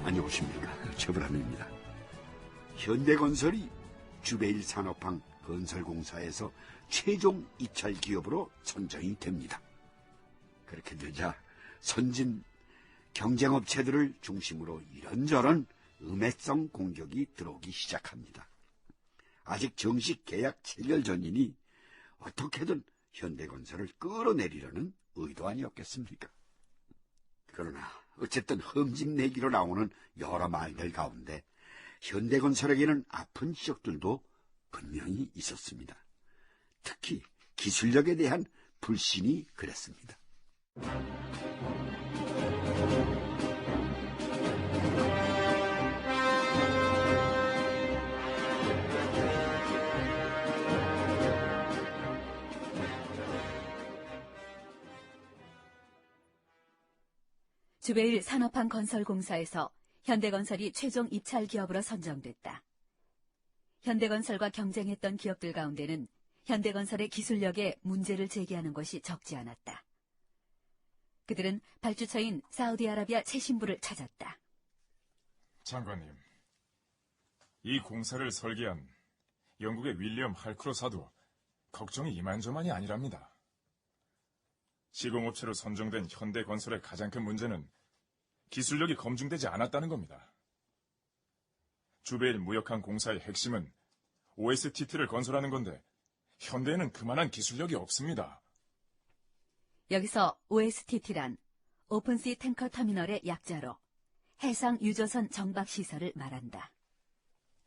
안녕하십니까. 최불암입니다. 현대건설이 주베일 산업항 건설공사에서 최종 입찰 기업으로 선정이 됩니다. 그렇게 되자 선진 경쟁업체들을 중심으로 이런저런 음해성 공격이 들어오기 시작합니다. 아직 정식 계약 체결 전이니 어떻게든 현대건설을 끌어내리려는 의도 아니었겠습니까? 그러나 어쨌든 흠집내기로 나오는 여러 말들 가운데 현대건설에게는 아픈 지적들도 분명히 있었습니다. 특히 기술력에 대한 불신이 그랬습니다. 주베일 산업항 건설공사에서 현대건설이 최종 입찰 기업으로 선정됐다. 현대건설과 경쟁했던 기업들 가운데는 현대건설의 기술력에 문제를 제기하는 것이 적지 않았다. 그들은 발주처인 사우디아라비아 최신부를 찾았다. 장관님, 이 공사를 설계한 영국의 윌리엄 할크로사도 걱정이 이만저만이 아니랍니다. 시공업체로 선정된 현대건설의 가장 큰 문제는 기술력이 검증되지 않았다는 겁니다. 주베일 무역항 공사의 핵심은 OSTT를 건설하는 건데 현대에는 그만한 기술력이 없습니다. 여기서 OSTT란 오픈시 탱커 터미널의 약자로 해상 유조선 정박 시설을 말한다.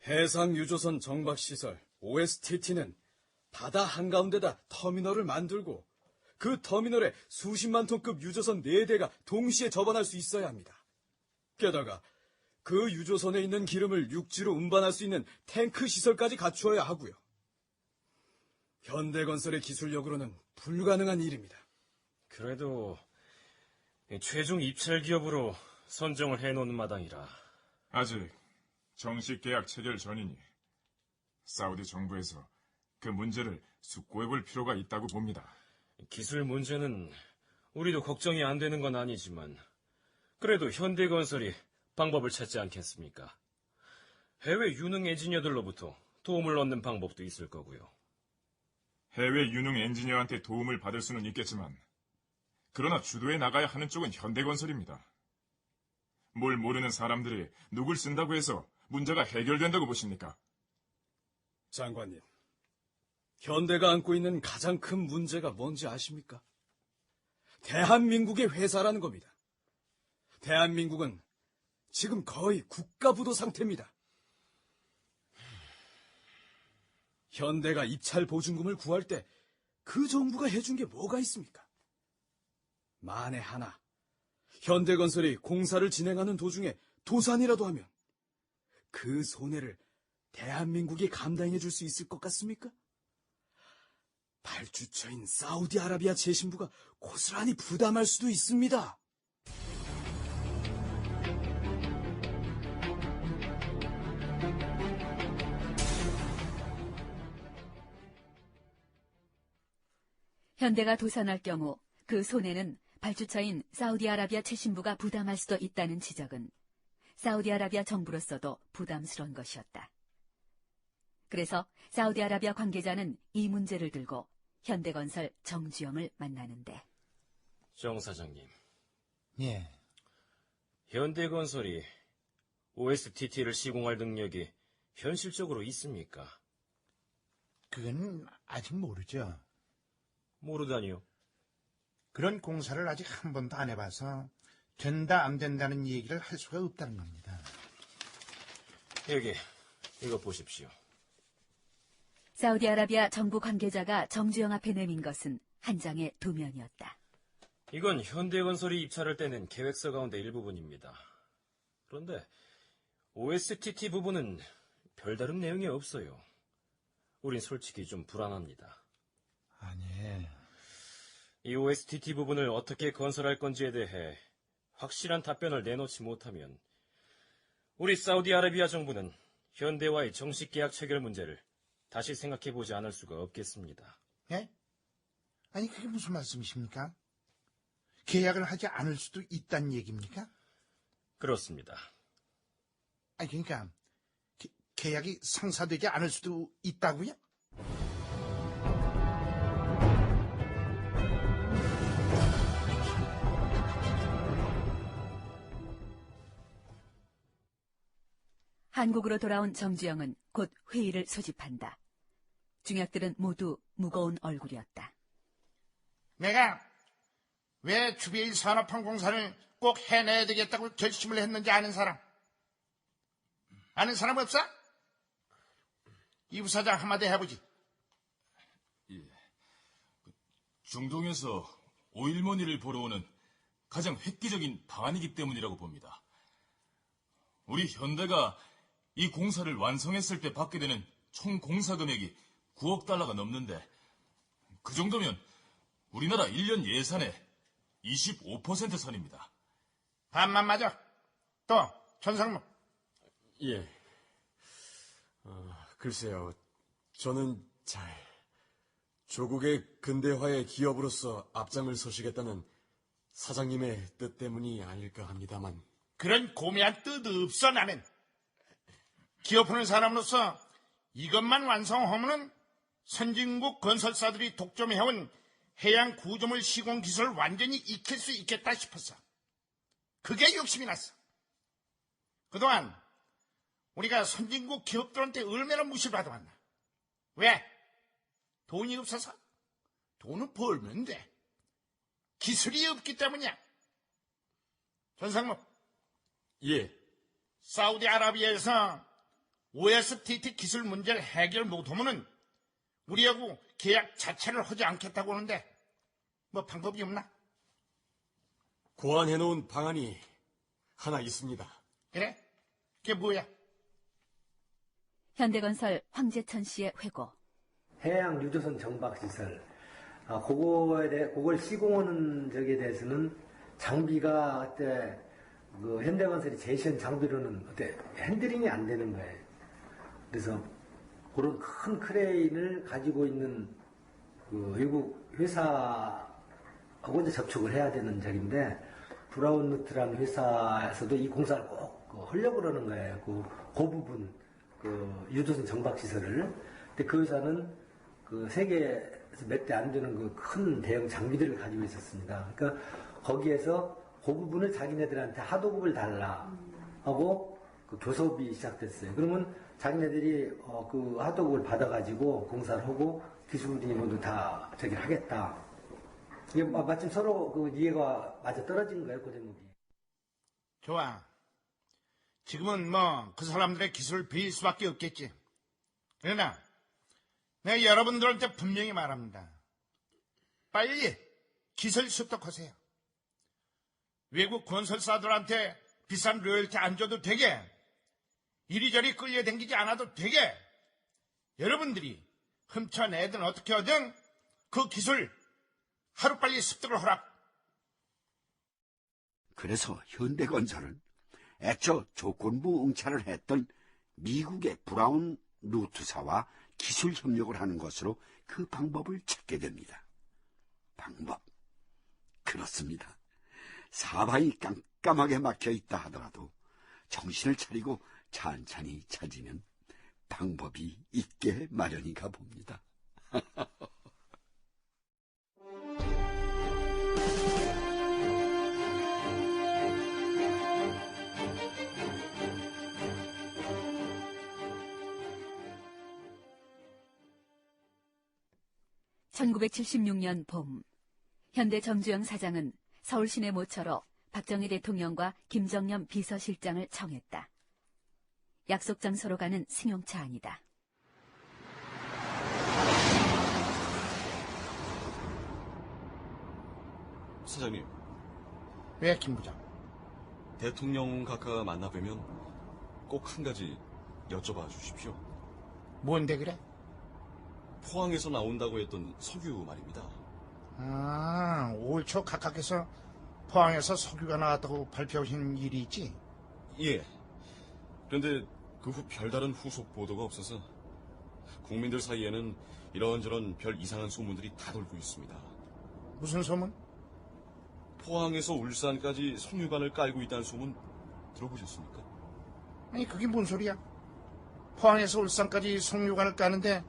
해상 유조선 정박 시설 OSTT는 바다 한가운데다 터미널을 만들고 그 터미널에 수십만 톤급 유조선 4대가 동시에 접원할 수 있어야 합니다. 게다가 그 유조선에 있는 기름을 육지로 운반할 수 있는 탱크 시설까지 갖추어야 하고요. 현대건설의 기술력으로는 불가능한 일입니다. 그래도 최종 입찰 기업으로 선정을 해놓는 마당이라. 아직 정식 계약 체결 전이니 사우디 정부에서 그 문제를 숙고해 볼 필요가 있다고 봅니다. 기술 문제는 우리도 걱정이 안 되는 건 아니지만 그래도 현대건설이 방법을 찾지 않겠습니까? 해외 유능 엔지니어들로부터 도움을 얻는 방법도 있을 거고요. 해외 유능 엔지니어한테 도움을 받을 수는 있겠지만 그러나 주도해 나가야 하는 쪽은 현대건설입니다. 뭘 모르는 사람들이 누굴 쓴다고 해서 문제가 해결된다고 보십니까? 장관님, 현대가 안고 있는 가장 큰 문제가 뭔지 아십니까? 대한민국의 회사라는 겁니다. 대한민국은 지금 거의 국가부도 상태입니다. 현대가 입찰 보증금을 구할 때 그 정부가 해준 게 뭐가 있습니까? 만에 하나 현대건설이 공사를 진행하는 도중에 도산이라도 하면 그 손해를 대한민국이 감당해 줄 수 있을 것 같습니까? 발주처인 사우디아라비아 재신부가 고스란히 부담할 수도 있습니다. 현대가 도산할 경우 그 손해는 발주처인 사우디아라비아 최신부가 부담할 수도 있다는 지적은 사우디아라비아 정부로서도 부담스러운 것이었다. 그래서 사우디아라비아 관계자는 이 문제를 들고 현대건설 정주영을 만나는데. 정 사장님. 예. 현대건설이 OSTT를 시공할 능력이 현실적으로 있습니까? 그건 아직 모르죠. 모르다니요. 그런 공사를 아직 한 번도 안 해봐서 된다 안 된다는 얘기를 할 수가 없다는 겁니다. 여기 이거 보십시오. 사우디아라비아 정부 관계자가 정주영 앞에 내민 것은 한 장의 도면이었다. 이건 현대건설이 입찰을 떼낸 계획서 가운데 일부분입니다. 그런데 OSTT 부분은 별다른 내용이 없어요. 우린 솔직히 좀 불안합니다. 아니, 이 OSTT 부분을 어떻게 건설할 건지에 대해 확실한 답변을 내놓지 못하면 우리 사우디아라비아 정부는 현대와의 정식 계약 체결 문제를 다시 생각해보지 않을 수가 없겠습니다. 예? 아니, 그게 무슨 말씀이십니까? 계약을 하지 않을 수도 있다는 얘기입니까? 그렇습니다. 아, 그러니까 계약이 성사되지 않을 수도 있다고요? 한국으로 돌아온 정주영은 곧 회의를 소집한다. 중약들은 모두 무거운 얼굴이었다. 내가 왜 주베일 산업화 공사를 꼭 해내야 되겠다고 결심을 했는지 아는 사람? 아는 사람 없어? 이 부사장 한마디 해보지. 중동에서 오일머니를 보러 오는 가장 획기적인 방안이기 때문이라고 봅니다. 우리 현대가 이 공사를 완성했을 때 받게 되는 총 공사 금액이 9억 달러가 넘는데 그 정도면 우리나라 1년 예산의 25% 선입니다. 반만 맞아. 또 전상무. 예. 글쎄요. 저는 조국의 근대화의 기업으로서 앞장을 서시겠다는 사장님의 뜻 때문이 아닐까 합니다만. 그런 고매한 뜻 없어 나는. 기업하는 사람으로서 이것만 완성하면은 선진국 건설사들이 독점해온 해양 구조물 시공 기술을 완전히 익힐 수 있겠다 싶었어. 그게 욕심이 났어. 그동안 우리가 선진국 기업들한테 얼마나 무시를 받아왔나. 왜? 돈이 없어서? 돈은 벌면 돼. 기술이 없기 때문이야. 전상무. 예. 사우디아라비아에서 OSTT 기술 문제를 해결 못하면은 우리하고 계약 자체를 하지 않겠다고 하는데 뭐 방법이 없나? 고안해놓은 방안이 하나 있습니다. 그래? 그게 뭐야? 현대건설 황재천 씨의 회고. 해양 유조선 정박 시설. 그걸 시공하는 적에 대해서는 장비가 그때 그 현대건설이 제시한 장비로는 그때 핸들링이 안 되는 거예요. 그래서 그런 큰 크레인을 가지고 있는 그 외국 회사하고 이제 접촉을 해야 되는 적인데 브라운루트라는 회사에서도 이 공사를 꼭 하려고 그러는 거예요. 그 부분 그 유조선 정박 시설을. 근데 그 회사는 그 세계에서 몇 대 안 되는 그 큰 대형 장비들을 가지고 있었습니다. 그러니까 거기에서 그 부분을 자기네들한테 하도급을 달라 하고 그 교섭이 시작됐어요. 그러면 자기네들이 그 하도급을 받아가지고 공사를 하고 기술이 모두 다 저기를 하겠다. 이게 마침 서로 그 이해가 맞아 떨어진 거예요, 그 대목이. 좋아. 지금은 뭐 그 사람들의 기술을 빌 수밖에 없겠지. 그러나 내가 여러분들한테 분명히 말합니다. 빨리 기술 습득하세요. 외국 건설사들한테 비싼 로열티 안 줘도 되게, 이리저리 끌려다니지 않아도 되게, 여러분들이 훔쳐내든 어떻게 하든 그 기술 하루빨리 습득을 하라. 그래서 현대건설은 애초 조건부 응찰을 했던 미국의 브라운 루트사와 기술 협력을 하는 것으로 그 방법을 찾게 됩니다. 방법. 그렇습니다. 사방이 깜깜하게 막혀 있다 하더라도 정신을 차리고 찬찬히 찾으면 방법이 있게 마련인가 봅니다. (1976년) 봄, 현대 정주영 사장은 서울 시내 모처로 박정희 대통령과 김정년 비서실장을 청했다. 약속 장소로 가는 승용차 안이다. 사장님, 왜, 김 부장? 대통령 각하 만나뵈면 꼭 한 가지 여쭤봐 주십시오. 뭔데 그래? 포항에서 나온다고 했던 석유 말입니다. 올 초 각하께서 포항에서 석유가 나왔다고 발표하신 일이 있지? 예. 그런데 그 후 별다른 후속 보도가 없어서 국민들 사이에는 이런저런 별 이상한 소문들이 다 돌고 있습니다. 무슨 소문? 포항에서 울산까지 석유관을 깔고 있다는 소문 들어보셨습니까? 아니, 그게 뭔 소리야? 포항에서 울산까지 송유관을 까는데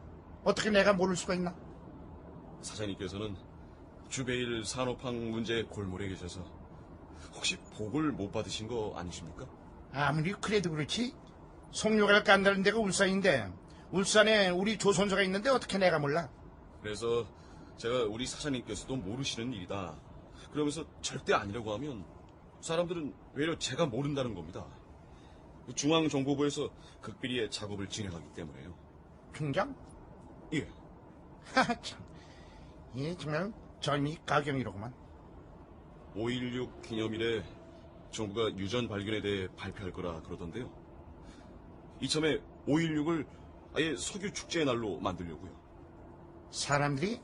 어떻게 내가 모를 수가 있나? 사장님께서는 주베일 산업항 문제 골몰에 계셔서 혹시 복을 못 받으신 거 아니십니까? 아무리 그래도 그렇지. 송유관을 깐다는 데가 울산인데 울산에 우리 조선소가 있는데 어떻게 내가 몰라? 그래서 제가 우리 사장님께서도 모르시는 일이다. 그러면서 절대 아니라고 하면 사람들은 외려 제가 모른다는 겁니다. 중앙정보부에서 극비리의 작업을 진행하기 때문에요. 중장? 예. 하하 참. 예, 정말 전이 가경이로구만. 5.16 기념일에 정부가 유전 발견에 대해 발표할 거라 그러던데요. 이참에 5.16을 아예 석유 축제의 날로 만들려고요. 사람들이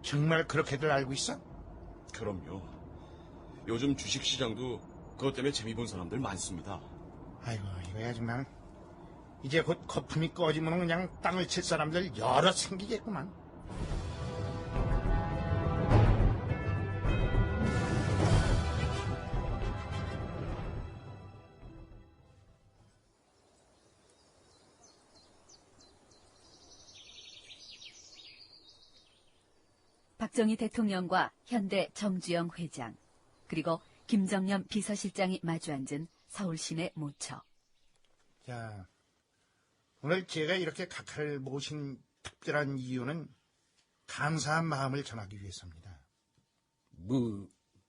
정말 그렇게들 알고 있어? 그럼요. 요즘 주식시장도 그것 때문에 재미 본 사람들 많습니다. 아이고, 이거야 정말. 이제 곧 거품이 꺼지면 그냥 땅을 칠 사람들 여러 생기겠구만. 박정희 대통령과 현대 정주영 회장, 그리고 김정년 비서실장이 마주 앉은 서울 시내 모처. 자, 오늘 제가 이렇게 각하를 모신 특별한 이유는 감사한 마음을 전하기 위해서입니다.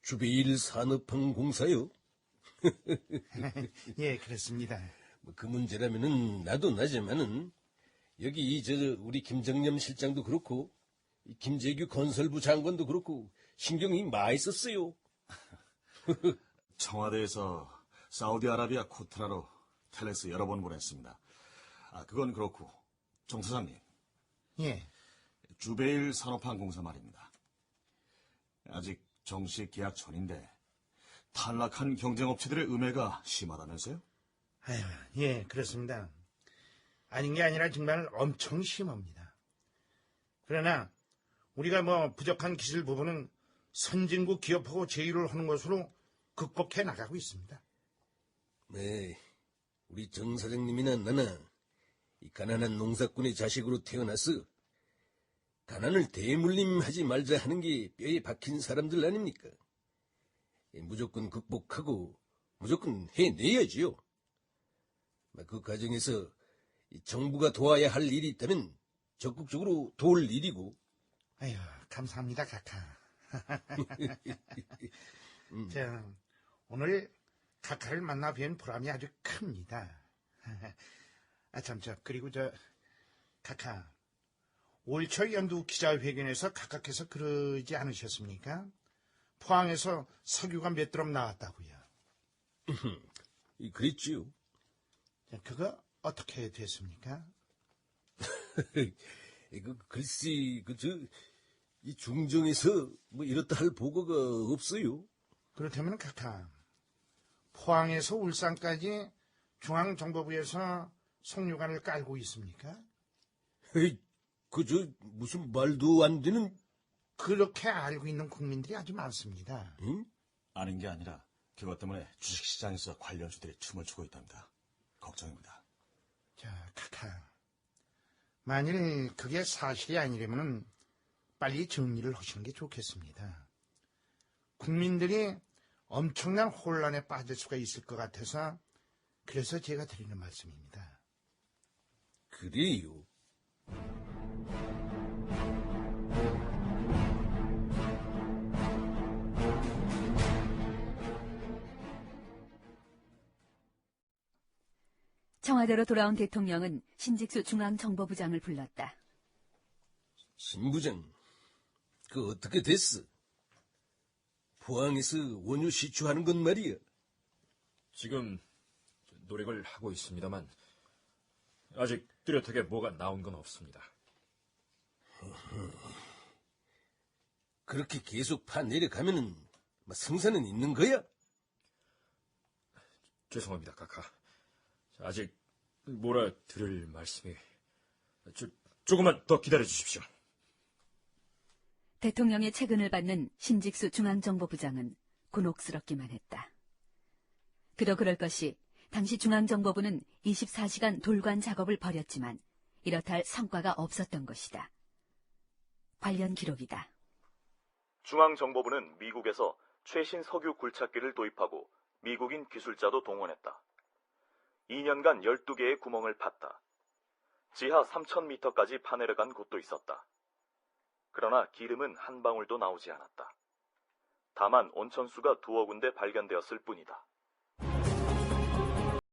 주베일 산업항 공사요? 예, 그렇습니다. 그 문제라면은 나도 나지만은 여기 우리 김정년 실장도 그렇고 이 김재규 건설부 장관도 그렇고 신경이 많이 썼어요. 청와대에서 사우디아라비아 코트라로 텔레스 여러 번 보냈습니다. 그건 그렇고 정 사장님. 예. 주베일 산업항 공사 말입니다. 아직 정식 계약 전인데 탈락한 경쟁업체들의 음해가 심하다면서요? 아유, 예, 그렇습니다. 아닌 게 아니라 정말 엄청 심합니다. 그러나 우리가 부족한 기술 부분은 선진국 기업하고 제휴를 하는 것으로 극복해 나가고 있습니다. 네, 우리 정 사장님이나 나나 이 가난한 농사꾼의 자식으로 태어나서 가난을 대물림하지 말자 하는 게 뼈에 박힌 사람들 아닙니까? 무조건 극복하고 무조건 해내야지요. 그 과정에서 정부가 도와야 할 일이 있다면 적극적으로 도울 일이고. 아유, 감사합니다, 각하. 자, 오늘 각하를 만나 뵌 보람이 아주 큽니다. 그리고 각하, 올철 연두 기자회견에서 각하께서 그러지 않으셨습니까? 포항에서 석유가 몇 드럼 나왔다고요. 그랬지요. 그거 어떻게 됐습니까? 글쎄, 이 중정에서 이렇다 할 보고가 없어요. 그렇다면 각하, 포항에서 울산까지 중앙정보부에서 송유관을 깔고 있습니까? 무슨 말도 안 되는. 그렇게 알고 있는 국민들이 아주 많습니다. 응? 아닌 게 아니라 그것 때문에 주식시장에서 관련주들이 춤을 추고 있답니다. 걱정입니다. 자, 카카. 만일 그게 사실이 아니라면 빨리 정리를 하시는 게 좋겠습니다. 국민들이 엄청난 혼란에 빠질 수가 있을 것 같아서 그래서 제가 드리는 말씀입니다. 그래요? 청와대로 돌아온 대통령은 신직수 중앙정보부장을 불렀다. 신부장, 어떻게 됐어? 포항에서 원유 시추하는 건 말이야. 지금 노력을 하고 있습니다만 아직 뚜렷하게 뭐가 나온 건 없습니다. 그렇게 계속 파내려가면은 성사는 있는 거야? 죄송합니다, 카카. 아직 뭐라 드릴 말씀이... 조금만 더 기다려 주십시오. 대통령의 채근을 받는 신직수 중앙정보부장은 곤혹스럽기만 했다. 그도 그럴 것이 당시 중앙정보부는 24시간 돌관 작업을 벌였지만 이렇다 할 성과가 없었던 것이다. 관련 기록이다. 중앙정보부는 미국에서 최신 석유 굴착기를 도입하고 미국인 기술자도 동원했다. 2년간 12개의 구멍을 팠다. 지하 3,000m까지 파내려간 곳도 있었다. 그러나 기름은 한 방울도 나오지 않았다. 다만 온천수가 두어 군데 발견되었을 뿐이다.